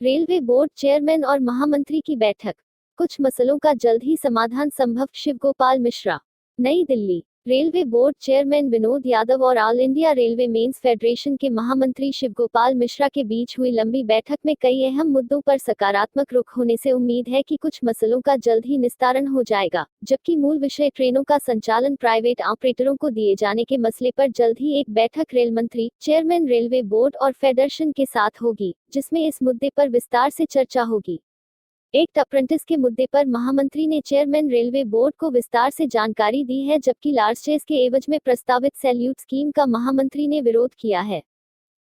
Railway board chairman और महामंत्री की बैठक। कुछ मसलों का जल्द ही समाधान संभव, Shivgopal Mishra. New Delhi. Railway board chairman Vinod Yadav और all India railway men's federation के महामंत्री शिवगोपाल मिश्रा के बीच हुई लंबी बैठक में कई अहम मुद्दों पर सकारात्मक रुख होने से उम्मीद है कि कुछ मसलों का जल्द ही निस्तारण हो जाएगा, जबकि मूल विषय ट्रेनों का संचालन प्राइवेट ऑपरेटरों को दिए जाने के मसले पर जल्द ही एक बैठक रेल मंत्री, चेयरमैन रेलवे बोर्ड और फेडरेशन के साथ होगी, जिसमें इस मुद्दे पर विस्तार से चर्चा होगी। एक अप्रेंटिस के मुद्दे पर महामंत्री ने चेयरमैन रेलवे बोर्ड को विस्तार से जानकारी दी है, जबकि लार्जेस के एवज में प्रस्तावित सैल्यूट स्कीम का महामंत्री ने विरोध किया है।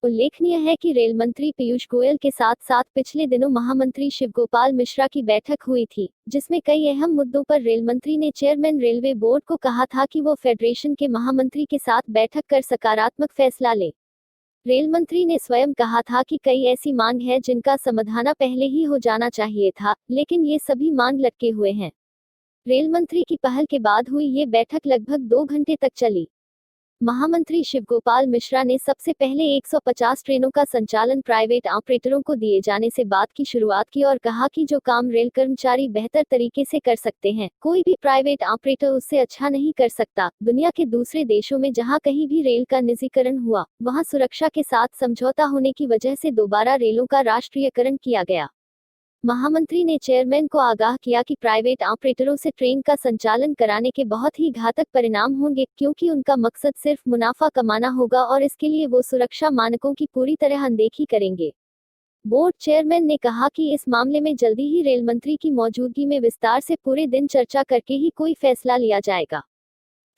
उल्लेखनीय है कि रेल मंत्री पीयूष गोयल के साथ साथ पिछले दिनों महामंत्री शिवगोपाल मिश्रा की बैठक हुई थी, जिसमें कई अहम मुद्दों पर रेल मंत्री ने चेयरमैन रेलवे बोर्ड को कहा था कि वो फेडरेशन के महामंत्री के साथ बैठक कर सकारात्मक फैसला ले। रेल मंत्री ने स्वयं कहा था कि कई ऐसी मांग है जिनका समाधान पहले ही हो जाना चाहिए था, लेकिन ये सभी मांग लटके हुए हैं। रेल मंत्री की पहल के बाद हुई ये बैठक लगभग 2 घंटे तक चली। महामंत्री शिवगोपाल मिश्रा ने सबसे पहले 150 ट्रेनों का संचालन प्राइवेट ऑपरेटरों को दिए जाने से बात की शुरुआत की और कहा कि जो काम रेल कर्मचारी बेहतर तरीके से कर सकते हैं, कोई भी प्राइवेट ऑपरेटर उससे अच्छा नहीं कर सकता। दुनिया के दूसरे देशों में जहां कहीं भी रेल का निजीकरण हुआ, वहां सुरक्षा के साथ समझौता होने की वजह से दोबारा रेलों का राष्ट्रीयकरण किया गया। महामंत्री ने चेयरमैन को आगाह किया कि प्राइवेट ऑपरेटरों से ट्रेन का संचालन कराने के बहुत ही घातक परिणाम होंगे, क्योंकि उनका मकसद सिर्फ मुनाफा कमाना होगा और इसके लिए वो सुरक्षा मानकों की पूरी तरह अनदेखी करेंगे। बोर्ड चेयरमैन ने कहा कि इस मामले में जल्दी ही रेल मंत्री की मौजूदगी में विस्तार से पूरे दिन चर्चा करके ही कोई फैसला लिया जाएगा।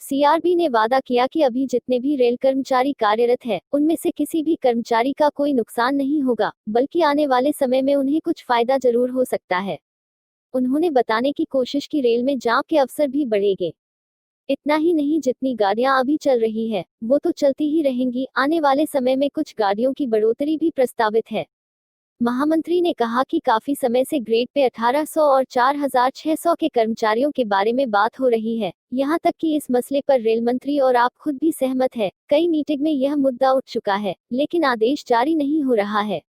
सीआरबी ने वादा किया कि अभी जितने भी रेल कर्मचारी कार्यरत हैं, उनमें से किसी भी कर्मचारी का कोई नुकसान नहीं होगा, बल्कि आने वाले समय में उन्हें कुछ फायदा जरूर हो सकता है। उन्होंने बताने की कोशिश की रेल में जाम के अवसर भी बढ़ेंगे। इतना ही नहीं, जितनी गाड़ियां अभी चल रही है, वो तो चलती ही रहेंगी, आने वाले समय में कुछ गाड़ियों की बढ़ोतरी भी प्रस्तावित है। महामंत्री ने कहा कि काफी समय से ग्रेड पे 1800 और 4600 के कर्मचारियों के बारे में बात हो रही है, यहां तक कि इस मसले पर रेल मंत्री और आप खुद भी सहमत है। कई मीटिंग में यह मुद्दा उठ चुका है, लेकिन आदेश जारी नहीं हो रहा है।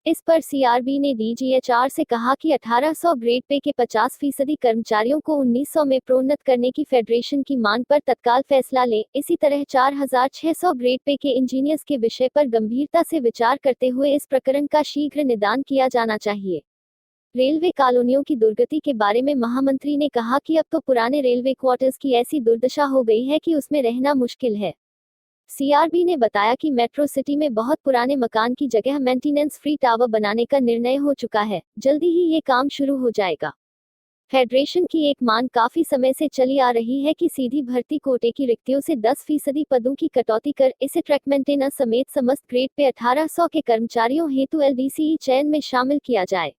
इस पर सीआरबी ने डीजीएचआर से कहा कि 1800 ग्रेड पे के 50% कर्मचारियों को 1900 में प्रोन्नत करने की फेडरेशन की मांग पर तत्काल फैसला ले। इसी तरह 4600 ग्रेड पे के इंजीनियर्स के विषय पर गंभीरता से विचार करते हुए इस प्रकरण का शीघ्र निदान किया जाना चाहिए। रेलवे कॉलोनियों की दुर्गति के बारे में महामंत्री ने कहा कि अब तो पुराने रेलवे क्वार्टर्स की ऐसी दुर्दशा हो गई है कि उसमें रहना मुश्किल है। सीआरबी ने बताया कि मेट्रो सिटी में बहुत पुराने मकान की जगह मेंटेनेंस फ्री टावर बनाने का निर्णय हो चुका है, जल्दी ही ये काम शुरू हो जाएगा। फेडरेशन की एक मांग काफी समय से चली आ रही है कि सीधी भर्ती कोटे की रिक्तियों से 10% पदों की कटौती कर इसे ट्रैक मेंटेनर समेत समस्त ग्रेड पे 1800 के कर्मचारियों हेतु एलडीसीई चयन में शामिल किया जाए।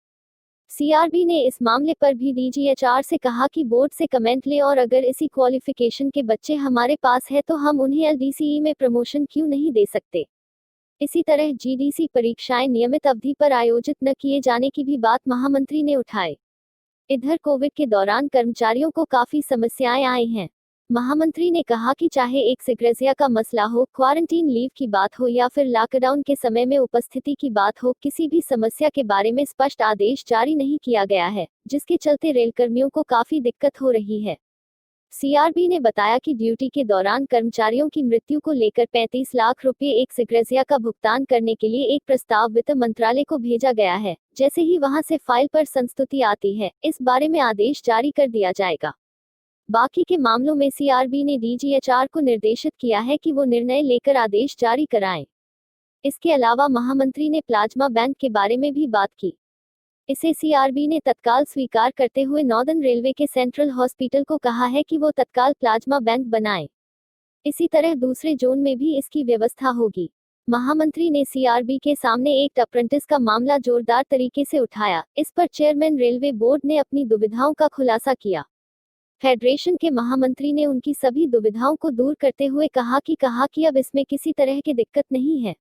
सीआरबी ने इस मामले पर भी डीजीएचआर से कहा कि बोर्ड से कमेंट ले और अगर इसी क्वालिफिकेशन के बच्चे हमारे पास है तो हम उन्हें एलडीसीई में प्रमोशन क्यों नहीं दे सकते। इसी तरह जीडीसी परीक्षाएं नियमित अवधि पर आयोजित न किए जाने की भी बात महामंत्री ने उठाई। इधर कोविड के दौरान कर्मचारियों को काफी समस्याएं आई हैं। महामंत्री ने कहा कि चाहे एक सिग्रेजिया का मसला हो, क्वारंटीन लीव की बात हो या फिर लॉकडाउन के समय में उपस्थिति की बात हो, किसी भी समस्या के बारे में स्पष्ट आदेश जारी नहीं किया गया है, जिसके चलते रेलकर्मियों को काफी दिक्कत हो रही है। सीआरबी ने बताया कि ड्यूटी के दौरान कर्मचारियों की मृत्यु को लेकर 35 लाख रुपए एक सिग्रेजिया का भुगतान करने के लिए एक प्रस्ताव वित्त मंत्रालय को भेजा गया है। जैसे ही वहां से फाइल पर संस्तुति आती है, इस बारे में आदेश जारी कर दिया जाएगा। बाकी के मामलों में सीआरबी ने डीजीएचआर को निर्देशित किया है कि वो निर्णय लेकर आदेश जारी कराएं। इसके अलावा महामंत्री ने प्लाज्मा बैंक के बारे में भी बात की। इसे सीआरबी ने तत्काल स्वीकार करते हुए नॉर्दर्न रेलवे के सेंट्रल हॉस्पिटल को कहा है कि वो तत्काल प्लाज्मा बैंक बनाए। इसी तरह दूसरे जोन में भी इसकी व्यवस्था होगी। महामंत्री ने सीआरबी के सामने एक अप्रेंटिस का मामला जोरदार तरीके से उठाया। इस पर चेयरमैन रेलवे बोर्ड ने अपनी दुविधाओं का खुलासा किया। फेडरेशन के महामंत्री ने उनकी सभी दुविधाओं को दूर करते हुए कहा कि अब इसमें किसी तरह की दिक्कत नहीं है।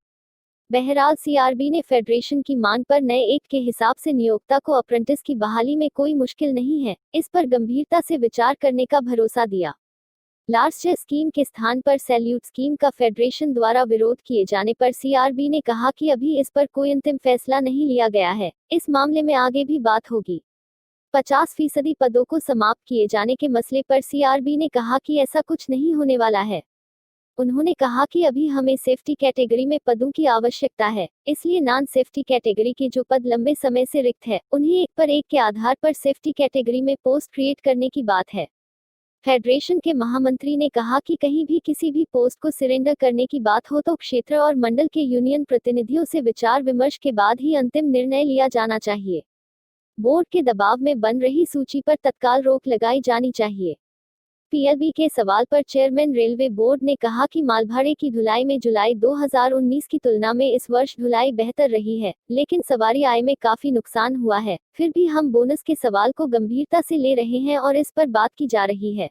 बहरहाल सीआरबी ने फेडरेशन की मांग पर नए एक्ट के हिसाब से नियोक्ता को अप्रेंटिस की बहाली में कोई मुश्किल नहीं है, इस पर गंभीरता से विचार करने का भरोसा दिया। लार्ज स्कीम के स्थान पर सैल्यूट स्कीम का फेडरेशन द्वारा विरोध किए जाने पर सीआरबी ने कहा कि अभी इस पर कोई अंतिम फैसला नहीं लिया गया है, इस मामले में आगे भी बात होगी। 50% पदों को समाप्त किए जाने के मसले पर सीआरबी ने कहा कि ऐसा कुछ नहीं होने वाला है। उन्होंने कहा कि अभी हमें सेफ्टी कैटेगरी में पदों की आवश्यकता है, इसलिए नॉन सेफ्टी कैटेगरी के जो पद लंबे समय से रिक्त है, उन्हें एक पर एक के आधार पर सेफ्टी कैटेगरी में पोस्ट क्रिएट करने की बात है। फेडरेशन के महामंत्री ने कहा कि कहीं भी किसी भी पोस्ट को सरेंडर करने की बात हो तो क्षेत्र और मंडल के यूनियन प्रतिनिधियों से विचार विमर्श के बाद ही अंतिम निर्णय लिया जाना चाहिए। बोर्ड के दबाव में बन रही सूची पर तत्काल रोक लगाई जानी चाहिए। पीएलबी के सवाल पर चेयरमैन रेलवे बोर्ड ने कहा कि मालभाड़े की ढुलाई में जुलाई 2019 की तुलना में इस वर्ष ढुलाई बेहतर रही है, लेकिन सवारी आय में काफी नुकसान हुआ है। फिर भी हम बोनस के सवाल को गंभीरता से ले रहे हैं और इस पर बात की जा रही है।